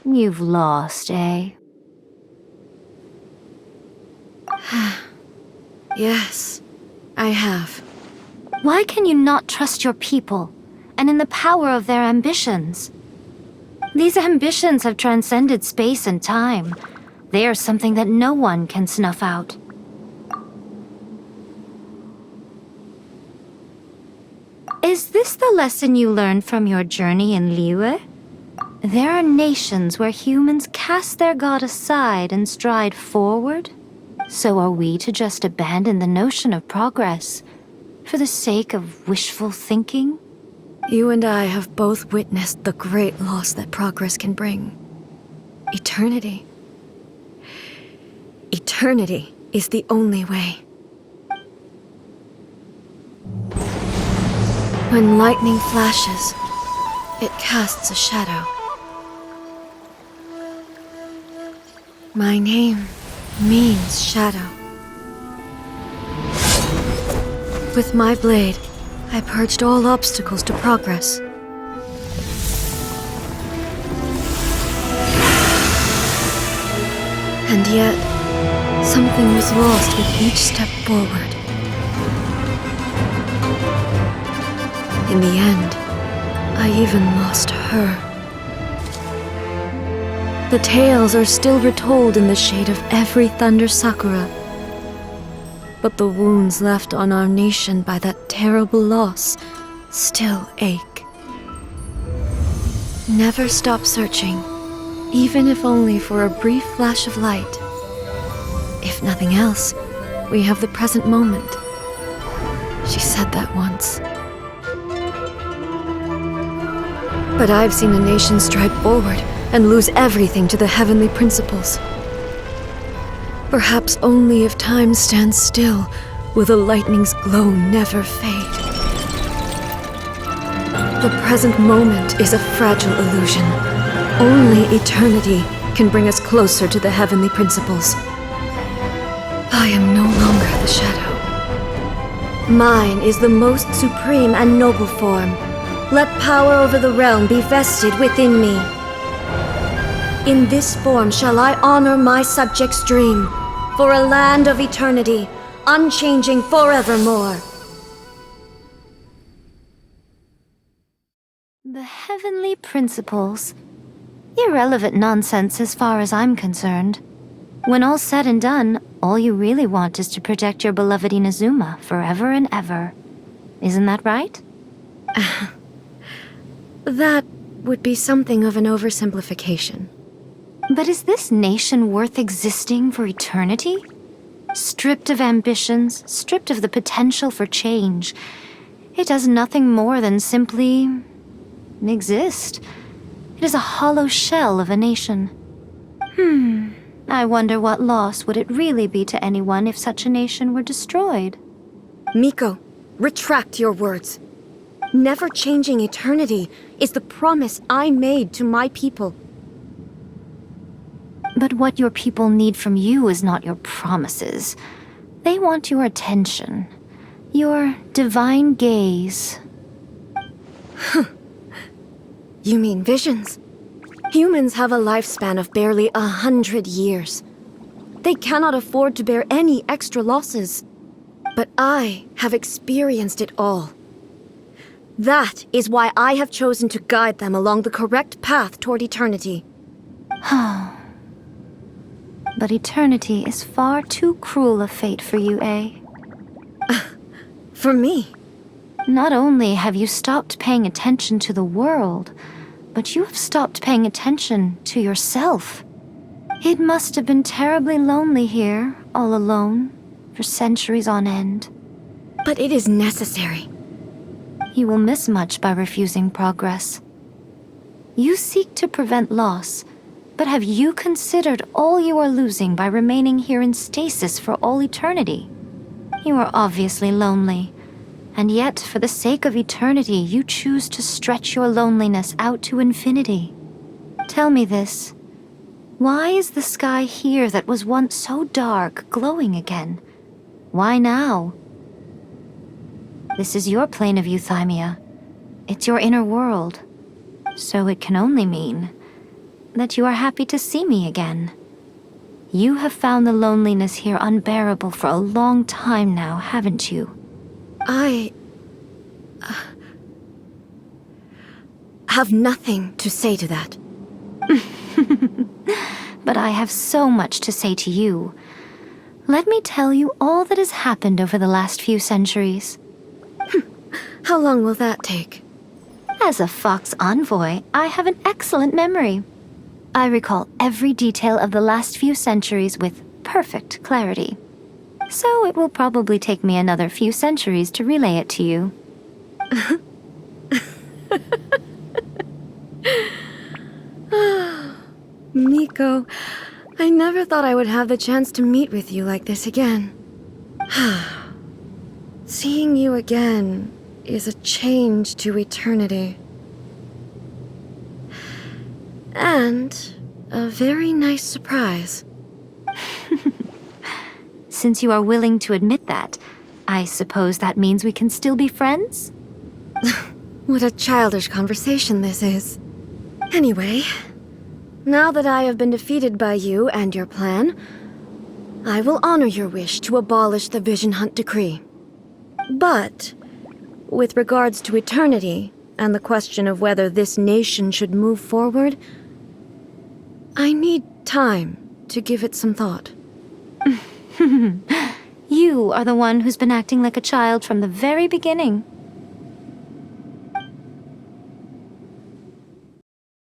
You've lost, eh? Yes, I have. Why can you not trust your people, and in the power of their ambitions? These ambitions have transcended space and time. They are something that no one can snuff out. Is this the lesson you learned from your journey in Liyue? There are nations where humans cast their god aside and stride forward. So are we to just abandon the notion of progress for the sake of wishful thinking? You and I have both witnessed the great loss that progress can bring. Eternity. Eternity is the only way. When lightning flashes, it casts a shadow. My name means shadow. With my blade, I purged all obstacles to progress. And yet, something was lost with each step forward. In the end, I even lost her. The tales are still retold in the shade of every Thunder Sakura. But the wounds left on our nation by that terrible loss still ache. Never stop searching, even if only for a brief flash of light. If nothing else, we have the present moment. She said that once. But I've seen a nation stride forward and lose everything to the heavenly principles. Perhaps only if time stands still will the lightning's glow never fade. The present moment is a fragile illusion. Only eternity can bring us closer to the heavenly principles. I am no longer the shadow. Mine is the most supreme and noble form. Let power over the realm be vested within me. In this form shall I honor my subjects' dream, for a land of eternity, unchanging forevermore. The heavenly principles? Irrelevant nonsense as far as I'm concerned. When all's said and done, all you really want is to protect your beloved Inazuma forever and ever. Isn't that right? That would be something of an oversimplification. But is this nation worth existing for eternity? Stripped of ambitions, stripped of the potential for change, it does nothing more than simply exist. It is a hollow shell of a nation. I wonder what loss would it really be to anyone if such a nation were destroyed? Miko, retract your words. Never-changing eternity is the promise I made to my people. But what your people need from you is not your promises. They want your attention. Your divine gaze. You mean visions? Humans have a lifespan of barely 100 years. They cannot afford to bear any extra losses. But I have experienced it all. That is why I have chosen to guide them along the correct path toward eternity. But eternity is far too cruel a fate for you, eh? For me? Not only have you stopped paying attention to the world, but you have stopped paying attention to yourself. It must have been terribly lonely here, all alone, for centuries on end. But it is necessary. You will miss much by refusing progress. You seek to prevent loss, but have you considered all you are losing by remaining here in stasis for all eternity? You are obviously lonely, and yet for the sake of eternity you choose to stretch your loneliness out to infinity. Tell me this. Why is the sky here that was once so dark glowing again? Why now? This is your plane of euthymia. It's your inner world. So it can only mean that you are happy to see me again. You have found the loneliness here unbearable for a long time now, haven't you? I have nothing to say to that. But I have so much to say to you. Let me tell you all that has happened over the last few centuries. How long will that take? As a Fox envoy, I have an excellent memory. I recall every detail of the last few centuries with perfect clarity. So it will probably take me another few centuries to relay it to you. Miko, I never thought I would have the chance to meet with you like this again. Seeing you again is a change to eternity. And a very nice surprise. Since you are willing to admit that, I suppose that means we can still be friends? What a childish conversation this is. Anyway, now that I have been defeated by you and your plan, I will honor your wish to abolish the Vision Hunt Decree. But, with regards to eternity and the question of whether this nation should move forward, I need time to give it some thought. You are the one who's been acting like a child from the very beginning.